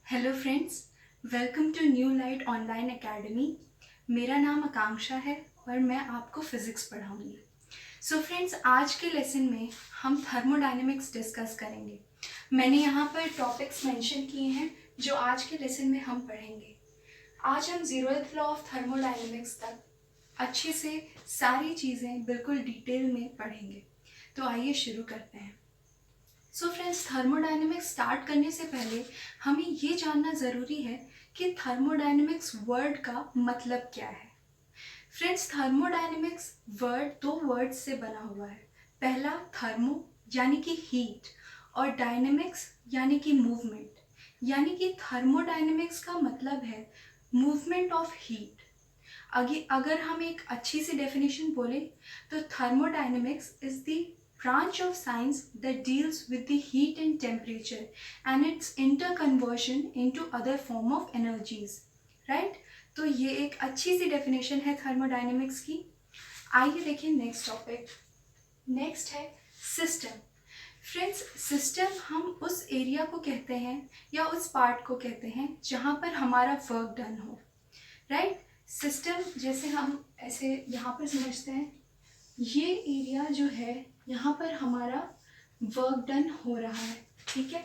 Hello friends, welcome to new light online academy. मेरा नाम आकांक्षा है और मैं आपको फिज़िक्स पढ़ाऊंगी। सो फ्रेंड्स, आज के लेसन में हम थर्मोडायनेमिक्स डिस्कस करेंगे। मैंने यहाँ पर टॉपिक्स मेंशन किए हैं जो आज के लेसन में हम पढ़ेंगे। आज हम ज़ीरोथ लॉ ऑफ थर्मोडायनेमिक्स तक अच्छे से सारी चीज़ें बिल्कुल डिटेल में पढ़ेंगे। तो आइए शुरू करते हैं। सो फ्रेंड्स, थर्मोडायनेमिक्स स्टार्ट करने से पहले हमें ये जानना ज़रूरी है कि थर्मोडायनेमिक्स वर्ड का मतलब क्या है। फ्रेंड्स, थर्मोडायनेमिक्स वर्ड दो वर्ड्स से बना हुआ है। पहला थर्मो यानी कि हीट और डायनेमिक्स यानी कि मूवमेंट। यानी कि थर्मोडायनेमिक्स का मतलब है मूवमेंट ऑफ हीट। अगर हम एक अच्छी सी डेफिनेशन बोले तो thermodynamics is the branch of science that deals with the heat and temperature and its interconversion into other form of energies, right? तो ये एक अच्छी सी डेफिनेशन है थर्मोडायनेमिक्स की। आइए देखिए नेक्स्ट टॉपिक। नेक्स्ट है सिस्टम। फ्रेंड्स, सिस्टम हम उस एरिया को कहते हैं या उस पार्ट को कहते हैं जहाँ पर हमारा वर्क डन हो, राइट? सिस्टम जैसे हम ऐसे यहाँ पर समझते हैं, ये एरिया जो है यहाँ पर हमारा वर्क डन हो रहा है, ठीक है?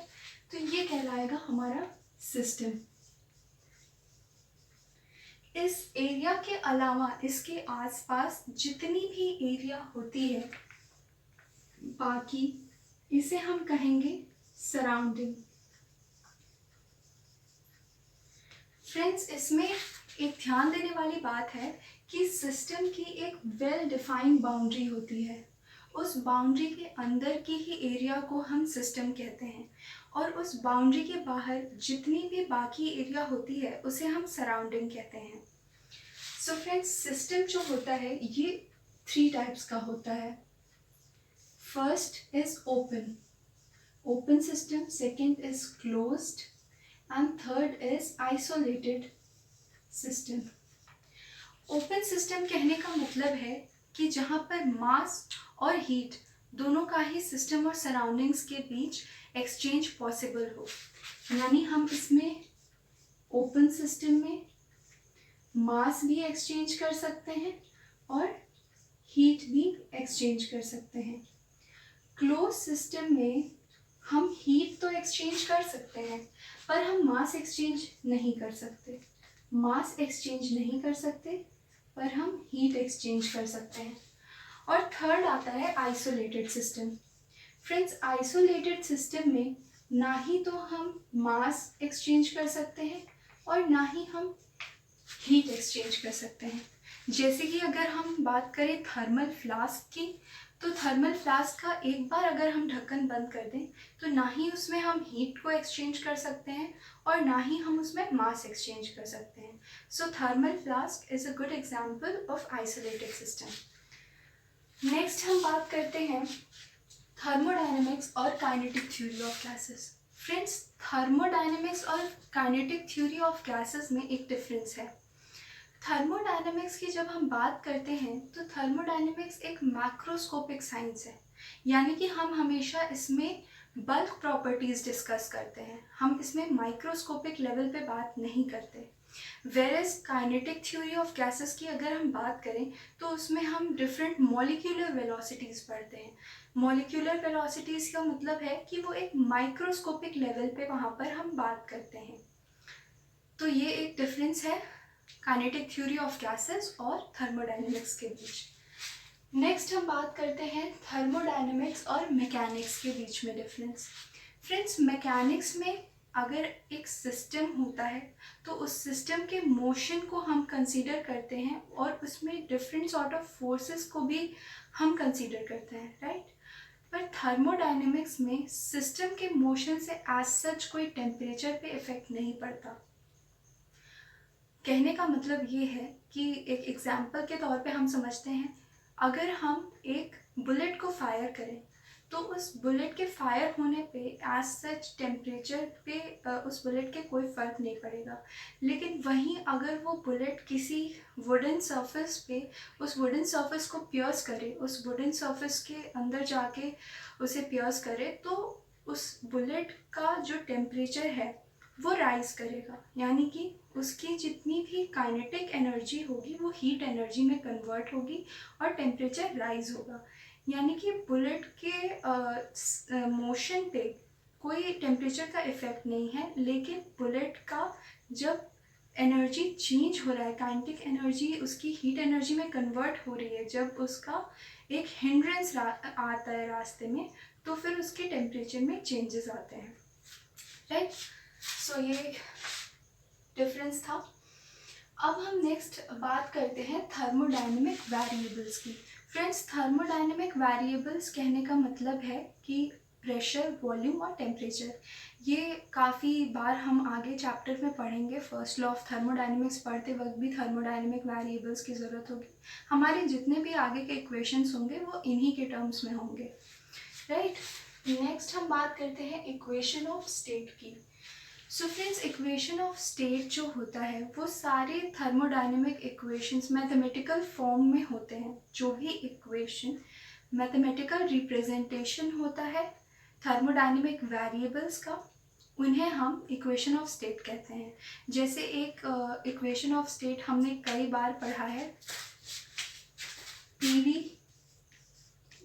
तो ये कहलाएगा हमारा सिस्टम। इस एरिया के अलावा इसके आसपास जितनी भी एरिया होती है बाकी, इसे हम कहेंगे सराउंडिंग। फ्रेंड्स, इसमें एक ध्यान देने वाली बात है कि सिस्टम की एक वेल डिफाइंड बाउंड्री होती है। उस बाउंड्री के अंदर की ही एरिया को हम सिस्टम कहते हैं और उस बाउंड्री के बाहर जितनी भी बाकी एरिया होती है उसे हम सराउंडिंग कहते हैं। सो फ्रेंड्स, सिस्टम जो होता है ये 3 टाइप्स का होता है। First is open system, second is closed and third is isolated system. Open system कहने का मतलब है कि जहाँ पर मास और हीट दोनों का ही सिस्टम और सराउंडिंग्स के बीच एक्सचेंज पॉसिबल हो। यानी हम इसमें ओपन सिस्टम में मास भी एक्सचेंज कर सकते हैं और हीट भी एक्सचेंज कर सकते हैं। क्लोज सिस्टम में हम हीट तो एक्सचेंज कर सकते हैं पर हम मास एक्सचेंज नहीं कर सकते। मास एक्सचेंज नहीं कर सकते पर हम हीट एक्सचेंज कर सकते हैं। और थर्ड आता है isolated system. Friends, isolated system में ना ही तो हम मास एक्सचेंज कर सकते हैं और ना ही हम हीट एक्सचेंज कर सकते हैं। जैसे कि अगर हम बात करें थर्मल फ्लास्क की, तो थर्मल फ्लास्क का एक बार अगर हम ढक्कन बंद कर दें तो ना ही उसमें हम हीट को एक्सचेंज कर सकते हैं और ना ही हम उसमें मास एक्सचेंज कर सकते हैं। So thermal flask is a good example of isolated system. Next हम बात करते हैं थर्मोडायनेमिक्स और kinetic theory of gases. Friends, thermodynamics और काइनेटिक थ्योरी ऑफ गैसेस में एक डिफरेंस है। थर्मोडायनेमिक्स की जब हम बात करते हैं तो थर्मोडायनेमिक्स एक मैक्रोस्कोपिक साइंस है। यानी कि हम हमेशा इसमें बल्क प्रॉपर्टीज़ डिस्कस करते हैं, हम इसमें माइक्रोस्कोपिक लेवल पे बात नहीं करते। Whereas kinetic theory of gases की अगर हम बात करें तो उसमें हम डिफरेंट मॉलिक्यूलर वेलोसिटीज़ पढ़ते हैं। मॉलिक्यूलर वेलोसिटीज़ का मतलब है कि वो एक माइक्रोस्कोपिक लेवल पे वहाँ पर हम बात करते हैं। तो ये एक डिफरेंस है काइनेटिक थ्योरी ऑफ गैसेस और थर्मोडायनेमिक्स के बीच। नेक्स्ट हम बात करते हैं थर्मोडायनेमिक्स और मैकेनिक्स के बीच में डिफरेंस। फ्रेंड्स, मैकेनिक्स में अगर एक सिस्टम होता है तो उस सिस्टम के मोशन को हम कंसीडर करते हैं और उसमें डिफरेंट सॉर्ट ऑफ फोर्सेस को भी हम कंसीडर करते हैं, राइट? पर थर्मोडायनेमिक्स में सिस्टम के मोशन से एज सच कोई टेम्परेचर पे इफेक्ट नहीं पड़ता। कहने का मतलब ये है कि एक एग्जाम्पल के तौर पे हम समझते हैं, अगर हम एक बुलेट को फायर करें तो उस बुलेट के फायर होने पे एज सच टेम्परेचर पे उस बुलेट के कोई फ़र्क नहीं पड़ेगा। लेकिन वहीं अगर वो बुलेट किसी वुडन सरफेस पे उस वुडन सरफेस को पियर्स करे, उस वुडन सरफेस के अंदर जाके उसे पियर्स करे, तो उस बुलेट का जो टेम्परेचर है वो राइज करेगा, यानी कि उसकी जितनी भी काइनेटिक एनर्जी होगी वो हीट एनर्जी में कन्वर्ट होगी और टेम्परेचर राइज होगा। यानी कि बुलेट के मोशन पे कोई टेम्परेचर का इफ़ेक्ट नहीं है, लेकिन बुलेट का जब एनर्जी चेंज हो रहा है, काइनेटिक एनर्जी उसकी हीट एनर्जी में कन्वर्ट हो रही है, जब उसका एक हिंड्रेंस आता है रास्ते में, तो फिर उसके टेम्परेचर में चेंजेस आते हैं, राइट। सो ये डिफरेंस था। अब हम नेक्स्ट बात करते हैं थर्मोडायनेमिक वेरिएबल्स की। फ्रेंड्स, थर्मोडायनेमिक वेरिएबल्स कहने का मतलब है कि प्रेशर, वॉल्यूम और टेम्परेचर। ये काफ़ी बार हम आगे चैप्टर में पढ़ेंगे। फर्स्ट लॉ ऑफ थर्मोडायनेमिक्स पढ़ते वक्त भी थर्मोडायनेमिक वेरिएबल्स की ज़रूरत होगी। हमारे जितने भी आगे के इक्वेशंस होंगे वो इन्हीं के टर्म्स में होंगे, राइट। नेक्स्ट हम बात करते हैं इक्वेशन ऑफ स्टेट की। So friends, equation of state जो होता है वो सारे थर्मोडायनेमिक इक्वेशंस मैथमेटिकल फॉर्म में होते हैं। जो भी इक्वेशन मैथमेटिकल रिप्रेजेंटेशन होता है थर्मोडायनेमिक वेरिएबल्स का, उन्हें हम इक्वेशन ऑफ स्टेट कहते हैं। जैसे एक इक्वेशन ऑफ स्टेट हमने कई बार पढ़ा है, PV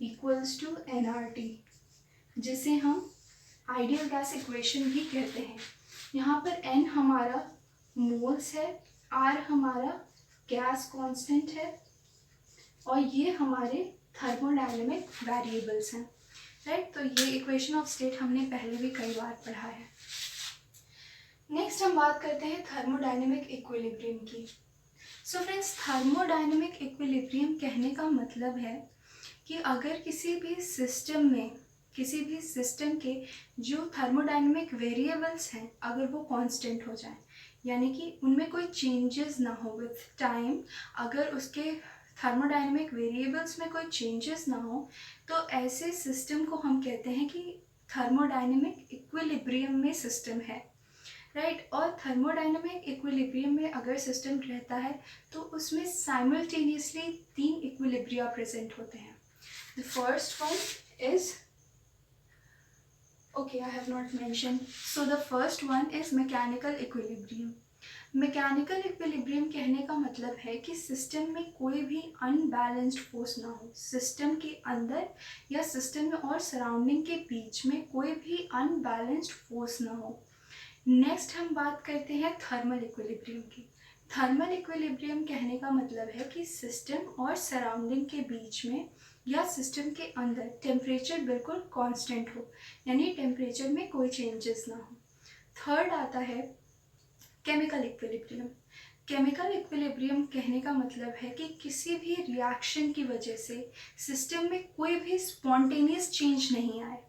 इक्वल्स टू nRT, जिसे हम आइडियल गैस इक्वेशन भी कहते हैं। यहाँ पर n हमारा मोल्स है, R हमारा गैस कांस्टेंट है और ये हमारे थर्मोडायनेमिक वेरिएबल्स हैं, राइट। तो ये इक्वेशन ऑफ स्टेट हमने पहले भी कई बार पढ़ा है। नेक्स्ट हम बात करते हैं थर्मोडायनेमिक इक्विलिब्रियम की। सो फ्रेंड्स, थर्मोडायनेमिक इक्विलिब्रियम कहने का मतलब है कि अगर किसी भी सिस्टम के जो थर्मोडायनेमिक वेरिएबल्स हैं अगर वो कांस्टेंट हो जाएं, यानी कि उनमें कोई चेंजेस ना हो विथ टाइम, अगर उसके थर्मोडायनेमिक वेरिएबल्स में कोई चेंजेस ना हो, तो ऐसे सिस्टम को हम कहते हैं कि थर्मोडायनेमिक इक्विलिब्रियम में सिस्टम है, राइट। और थर्मोडायनेमिक इक्विलिब्रियम में अगर सिस्टम रहता है तो उसमें साइमल्टेनियसली 3 इक्विलिब्रिया प्रेजेंट होते हैं। The first one is okay, I have not mentioned. So the first one is mechanical equilibrium. Mechanical equilibrium कहने का मतलब है कि सिस्टम में कोई भी अनबैलेंस्ड फोर्स ना हो, सिस्टम के अंदर या सिस्टम में और सराउंडिंग के बीच में कोई भी अनबैलेंस्ड फोर्स ना हो। नेक्स्ट हम बात करते हैं थर्मल इक्विलिब्रियम की। थर्मल इक्विलिब्रियम कहने का मतलब है कि सिस्टम और सराउंडिंग के बीच में या सिस्टम के अंदर टेम्परेचर बिल्कुल कांस्टेंट हो, यानी टेम्परेचर में कोई चेंजेस ना हो। थर्ड आता है केमिकल इक्विलिब्रियम। केमिकल इक्विलिब्रियम कहने का मतलब है कि किसी भी रिएक्शन की वजह से सिस्टम में कोई भी स्पॉन्टेनियस चेंज नहीं आए,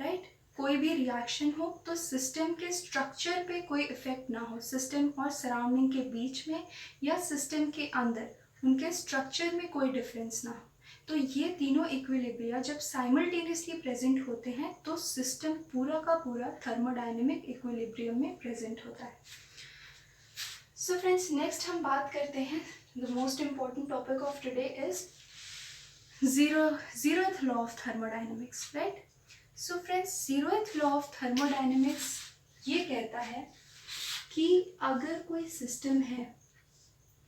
राइट। कोई भी रिएक्शन हो तो सिस्टम के स्ट्रक्चर पे कोई इफेक्ट ना हो, सिस्टम और सराउंडिंग के बीच में या सिस्टम के अंदर उनके स्ट्रक्चर में कोई डिफरेंस ना हो। तो ये तीनों इक्विलिब्रिया जब साइमल्टेनियसली प्रेजेंट होते हैं तो सिस्टम पूरा का पूरा थर्मोडायनेमिक इक्विलिब्रियम में प्रेजेंट होता है। सो फ्रेंड्स, नेक्स्ट हम बात करते हैं the most important topic of today is zeroth law of thermodynamics, right. So friends, zeroth law of thermodynamics ये कहता है कि अगर कोई सिस्टम है,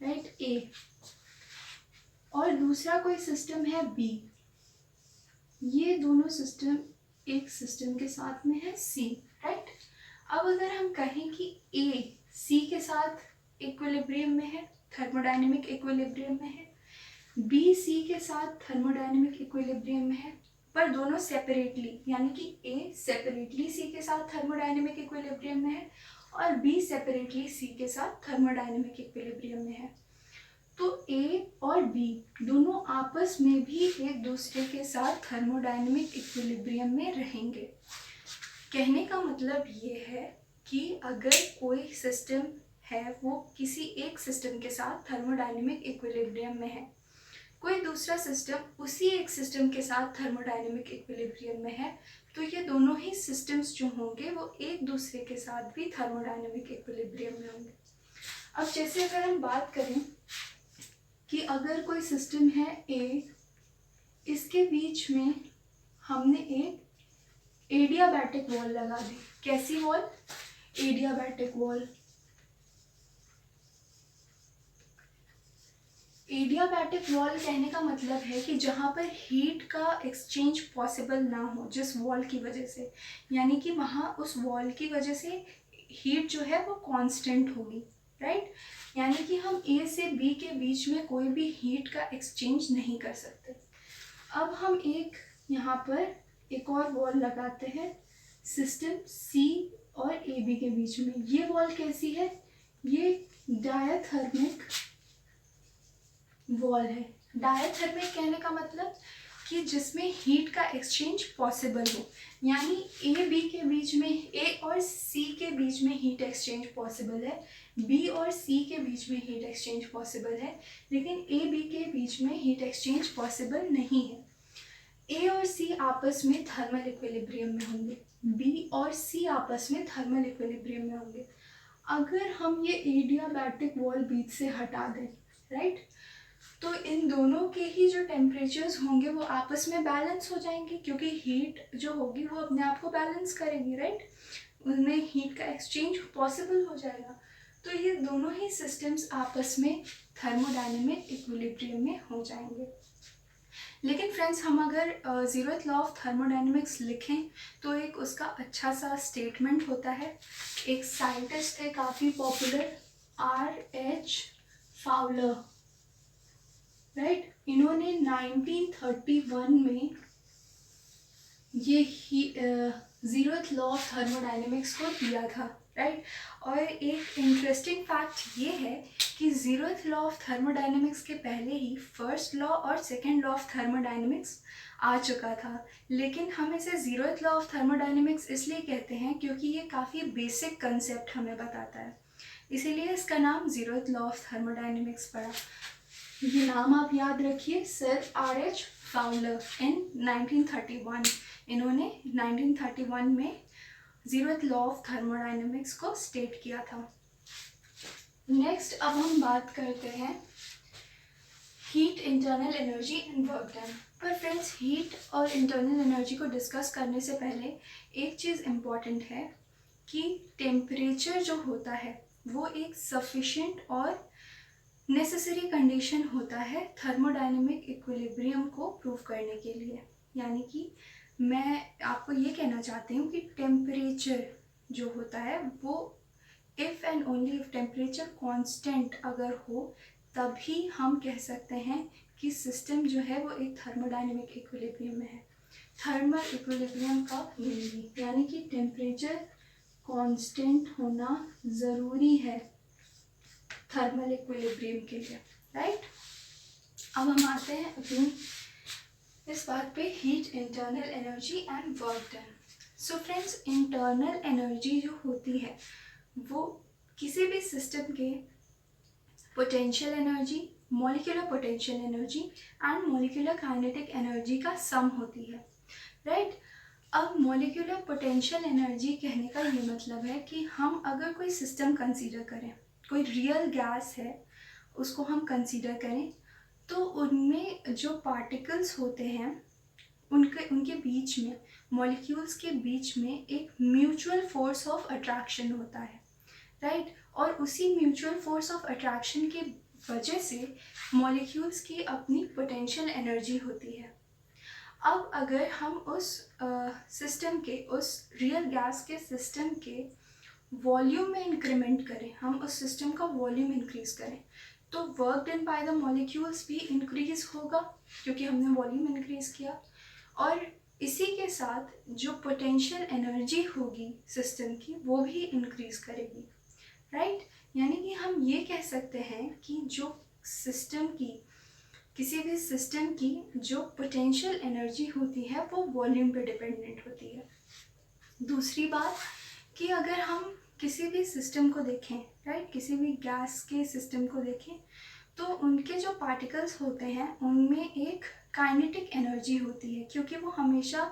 राइट, ए, और दूसरा कोई सिस्टम है बी, ये दोनों सिस्टम एक सिस्टम के साथ में है सी, राइट। अब अगर हम कहें कि ए सी के साथ इक्विलिब्रियम में है, थर्मोडायनेमिक इक्विलिब्रियम में है, बी सी के साथ थर्मोडायनेमिक इक्विलिब्रियम में है, पर दोनों सेपरेटली, यानी कि ए सेपरेटली सी के साथ थर्मोडायनेमिक इक्विलिब्रियम में है और बी सेपरेटली सी के साथ थर्मोडायनेमिक इक्विलिब्रियम में है, तो ए और बी दोनों आपस में भी एक दूसरे के साथ थर्मोडायनेमिक इक्विलिब्रियम में रहेंगे। कहने का मतलब ये है कि अगर कोई सिस्टम है वो किसी एक सिस्टम के साथ थर्मोडायनेमिक इक्विलिब्रियम में है, कोई दूसरा सिस्टम उसी एक सिस्टम के साथ थर्मोडायनेमिक इक्विलिब्रियम में है, तो ये दोनों ही सिस्टम्स जो होंगे वो एक दूसरे के साथ भी थर्मोडायनेमिक इक्विलिब्रियम में होंगे। अब जैसे अगर हम बात करें कि अगर कोई सिस्टम है ए, इसके बीच में हमने एक एडियाबैटिक वॉल लगा दी। कैसी wall? Adiabatic wall. Adiabatic wall कहने का मतलब है कि जहाँ पर हीट का एक्सचेंज पॉसिबल ना हो जिस वॉल की वजह से, यानी कि वहाँ उस वॉल की वजह से हीट जो है वो कांस्टेंट होगी, राइट। यानी कि हम ए से बी के बीच में कोई भी हीट का एक्सचेंज नहीं कर सकते। अब हम एक यहाँ पर एक और वॉल लगाते हैं सिस्टम सी और ए बी के बीच में। ये वॉल कैसी है? ये डायथर्मिक वॉल है। डायथर्मिक कहने का मतलब कि जिसमें हीट का एक्सचेंज पॉसिबल हो, यानी ए बी के बीच में, ए और सी के बीच में हीट एक्सचेंज पॉसिबल है, बी और सी के बीच में हीट एक्सचेंज पॉसिबल है, लेकिन ए बी के बीच में हीट एक्सचेंज पॉसिबल नहीं है। ए और सी आपस में थर्मल इक्विलिब्रियम में होंगे, बी और सी आपस में थर्मल इक्विलिब्रियम में होंगे। अगर हम ये एडियाबैटिक वॉल बीच से हटा दें, राइट, तो इन दोनों के ही जो टेम्परेचर्स होंगे वो आपस में बैलेंस हो जाएंगे, क्योंकि हीट जो होगी वो अपने आप को बैलेंस करेगी, राइट। उनमें हीट का एक्सचेंज पॉसिबल हो जाएगा। तो ये दोनों ही सिस्टम्स आपस में थर्मोडायनेमिक इक्विलिब्रियम में हो जाएंगे। लेकिन फ्रेंड्स, हम अगर ज़ीरोथ लॉ ऑफ थर्मोडायनेमिक्स लिखें तो एक उसका अच्छा सा स्टेटमेंट होता है। एक साइंटिस्ट है काफ़ी पॉपुलर, R.H. Fowler, right. इन्होंने 1931 में ये ज़ीरोथ लॉ ऑफ थर्मोडायनेमिक्स को दिया था, राइट। और एक इंटरेस्टिंग फैक्ट ये है कि ज़ीरोथ लॉ ऑफ थर्मोडायनेमिक्स के पहले ही फर्स्ट लॉ और सेकंड लॉ ऑफ थर्मोडायनेमिक्स आ चुका था। लेकिन हम इसे ज़ीरोथ लॉ ऑफ थर्मोडायनेमिक्स इसलिए कहते हैं क्योंकि ये काफ़ी बेसिक कंसेप्ट हमें बताता है, इसीलिए इसका नाम ज़ीरोथ लॉ ऑफ थर्मोडायनेमिक्स पड़ा। ये नाम आप याद रखिए, सर R.H. फाउलर इन 1931। इन्होंने 1931 में ज़ीरोथ लॉ ऑफ थर्मोडायनेमिक्स को स्टेट किया था। नेक्स्ट अब हम बात करते हैं heat, internal energy and work done. पर फ्रेंड्स, हीट और इंटरनल एनर्जी को डिस्कस करने से पहले एक चीज़ इम्पॉर्टेंट है कि टेम्परेचर जो होता है वो एक सफिशिएंट और नेसेसरी कंडीशन होता है थर्मोडायनेमिक इक्विलिब्रियम को प्रूव करने के लिए। यानी कि मैं आपको ये कहना चाहती हूँ कि टेम्परेचर जो होता है वो if and only if temperature constant अगर हो तभी हम कह सकते हैं कि सिस्टम जो है वो एक थर्मोडायनेमिक इक्विलिब्रियम में है। थर्मल इक्विलिब्रियम का मीनिंग, यानी कि टेम्परेचर कांस्टेंट होना ज़रूरी है थर्मल इक्विलिब्रियम के लिए, राइट। अब हम आते हैं अपनी इस बात पे, heat, internal energy and work done. So friends, internal energy जो होती है वो किसी भी सिस्टम के potential energy, molecular potential energy and molecular kinetic energy का सम होती है, राइट। अब मॉलिक्यूलर पोटेंशियल एनर्जी कहने का ये मतलब है कि हम अगर कोई सिस्टम कंसीडर करें, कोई रियल गैस है उसको हम कंसीडर करें, तो उनमें जो पार्टिकल्स होते हैं उनके बीच में, मॉलिक्यूल्स के बीच में एक म्यूचुअल फोर्स ऑफ अट्रैक्शन होता है, राइट। और उसी म्यूचुअल फोर्स ऑफ अट्रैक्शन की वजह से मॉलिक्यूल्स की अपनी पोटेंशियल एनर्जी होती है। अब अगर हम उस सिस्टम के, उस रियल गैस के सिस्टम के वॉल्यूम में इंक्रीमेंट करें, हम उस सिस्टम का वॉल्यूम इंक्रीज करें, तो work done by the molecules भी इंक्रीज होगा क्योंकि हमने वॉल्यूम इंक्रीज किया। और इसी के साथ जो पोटेंशियल एनर्जी होगी सिस्टम की वो भी इंक्रीज करेगी, राइट। यानी कि हम ये कह सकते हैं कि जो सिस्टम की, किसी भी सिस्टम की जो पोटेंशियल एनर्जी होती है वो वॉल्यूम पे डिपेंडेंट होती है। दूसरी बात कि अगर हम किसी भी सिस्टम को देखें, राइट, किसी भी गैस के सिस्टम को देखें, तो उनके जो पार्टिकल्स होते हैं उनमें एक काइनेटिक एनर्जी होती है, क्योंकि वो हमेशा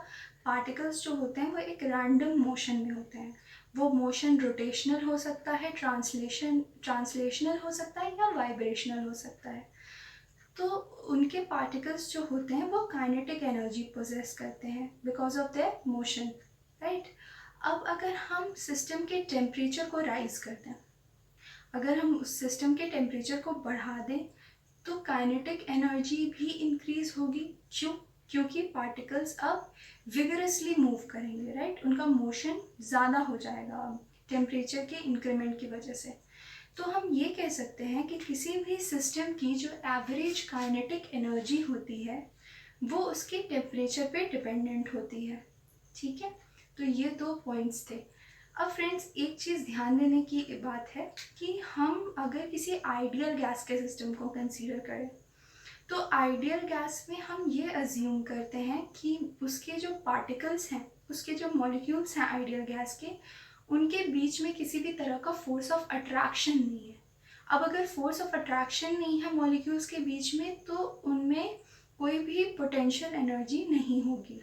पार्टिकल्स जो होते हैं वो एक रैंडम मोशन में होते हैं। वो मोशन रोटेशनल हो सकता है, ट्रांसलेशनल हो सकता है या वाइब्रेशनल हो सकता है। तो उनके पार्टिकल्स जो होते हैं वो काइनेटिक एनर्जी पोजेस करते हैं because of their motion, right. अब अगर हम सिस्टम के टेम्परेचर को राइज करते हैं, अगर हम उस सिस्टम के टेम्परेचर को बढ़ा दें तो काइनेटिक एनर्जी भी इंक्रीज होगी। क्यों? क्योंकि पार्टिकल्स अब विगरसली मूव करेंगे, राइट? उनका मोशन ज़्यादा हो जाएगा अब टेम्परेचर के इंक्रीमेंट की वजह से। तो हम ये कह सकते हैं कि किसी भी सिस्टम की जो एवरेज काइनेटिक एनर्जी होती है वो उसके टेम्परेचर पे डिपेंडेंट होती है। ठीक है, तो ये 2 पॉइंट्स थे। अब फ्रेंड्स एक चीज़ ध्यान देने की बात है कि हम अगर किसी आइडियल गैस के सिस्टम को कंसीडर करें तो आइडियल गैस में हम ये अज्यूम करते हैं कि उसके जो पार्टिकल्स हैं, उसके जो मॉलिक्यूल्स हैं आइडियल गैस के, उनके बीच में किसी भी तरह का फोर्स ऑफ अट्रैक्शन नहीं है। अब अगर फोर्स ऑफ अट्रैक्शन नहीं है मॉलिक्यूल्स के बीच में तो उनमें कोई भी पोटेंशियल एनर्जी नहीं होगी।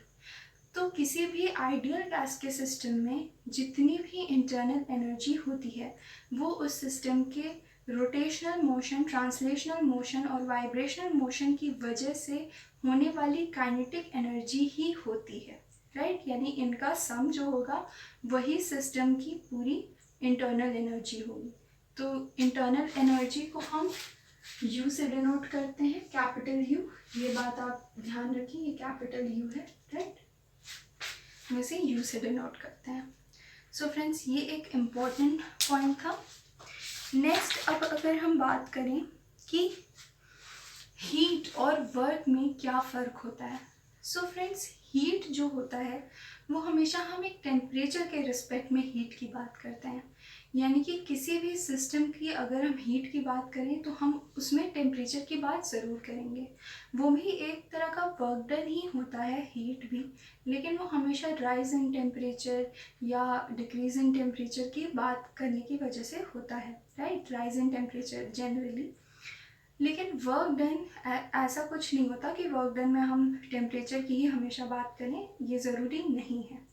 तो किसी भी आइडियल गैस के सिस्टम में जितनी भी इंटरनल एनर्जी होती है वो उस सिस्टम के रोटेशनल मोशन, ट्रांसलेशनल मोशन और वाइब्रेशनल मोशन की वजह से होने वाली काइनेटिक एनर्जी ही होती है, राइट? यानी इनका सम जो होगा वही सिस्टम की पूरी इंटरनल एनर्जी होगी। तो इंटरनल एनर्जी को हम U से डिनोट करते हैं, कैपिटल U। ये बात आप ध्यान रखिए, ये कैपिटल U है, राइट? वैसे U से डिनोट करते हैं। सो फ्रेंड्स ये एक इम्पॉर्टेंट पॉइंट था। नेक्स्ट अब अगर हम बात करें कि हीट और वर्क में क्या फ़र्क होता है। सो फ्रेंड्स हीट जो होता है वो हमेशा हम एक टेम्परेचर के रिस्पेक्ट में हीट की बात करते हैं। यानी कि किसी भी सिस्टम की अगर हम हीट की बात करें तो हम उसमें टेम्परेचर की बात ज़रूर करेंगे। वो भी एक तरह का वर्क डन ही होता है, हीट भी, लेकिन वो हमेशा राइज इन टेम्परेचर या डिक्रीज इन टेम्परेचर की बात करने की वजह से होता है, right? Rise in temperature generally. लेकिन वर्क डन ऐसा कुछ नहीं होता कि वर्क डन में हम टेम्परेचर की ही हमेशा बात करें, ये ज़रूरी नहीं है।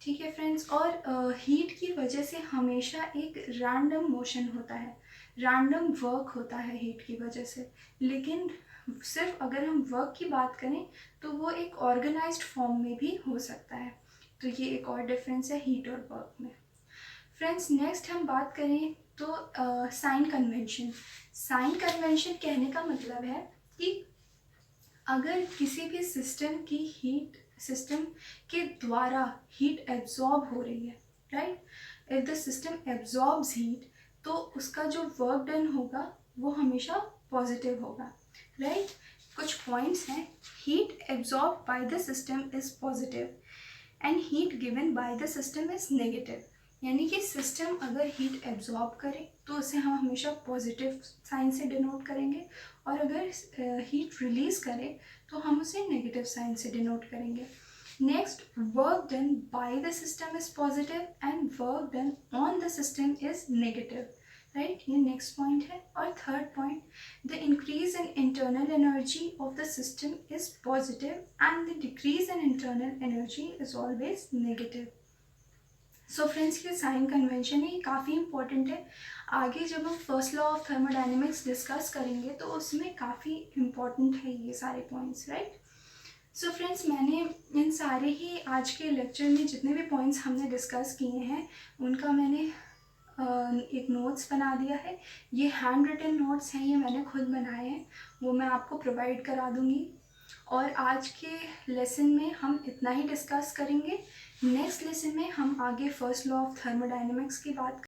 ठीक है फ्रेंड्स, और हीट की वजह से हमेशा एक रैंडम मोशन होता है, रैंडम वर्क होता है हीट की वजह से। लेकिन सिर्फ अगर हम वर्क की बात करें तो वो एक ऑर्गेनाइज्ड फॉर्म में भी हो सकता है। तो ये एक और डिफरेंस है हीट और वर्क में। फ्रेंड्स नेक्स्ट हम बात करें तो साइन कन्वेंशन। साइन कन्वेंशन कहने का मतलब है कि अगर किसी भी सिस्टम की हीट सिस्टम के द्वारा हीट एब्जॉर्ब हो रही है, right? If the system absorbs heat तो उसका जो वर्क डन होगा वो हमेशा पॉजिटिव होगा, राइट? कुछ पॉइंट्स हैं। Heat absorb by the system is positive and heat given by the system is negative. यानी कि सिस्टम अगर हीट एब्जॉर्ब करे तो उसे हम हमेशा पॉजिटिव साइन से डिनोट करेंगे, और अगर हीट रिलीज करे तो हम उसे नेगेटिव साइन से डिनोट करेंगे। Next, work done by the system is positive and work done on the system is negative, right? ये नेक्स्ट पॉइंट है। और third point, the increase in internal energy of the system is positive and the decrease in internal energy is always negative. So friends ये sign convention है, ये काफ़ी important है। आगे जब हम first law of thermodynamics discuss करेंगे तो उसमें काफ़ी इंपॉर्टेंट है ये सारे पॉइंट्स, राइट? सो फ्रेंड्स मैंने इन सारे ही आज के लेक्चर में जितने भी पॉइंट्स हमने डिस्कस किए हैं उनका मैंने एक नोट्स बना दिया है। ये हैंड रिटन नोट्स हैं, ये मैंने खुद बनाए हैं, वो मैं आपको प्रोवाइड करा दूँगी। और आज के लेसन में हम इतना ही डिस्कस करेंगे। नेक्स्ट लेसन में हम आगे फर्स्ट लॉ ऑफ थर्मोडायनेमिक्स की बात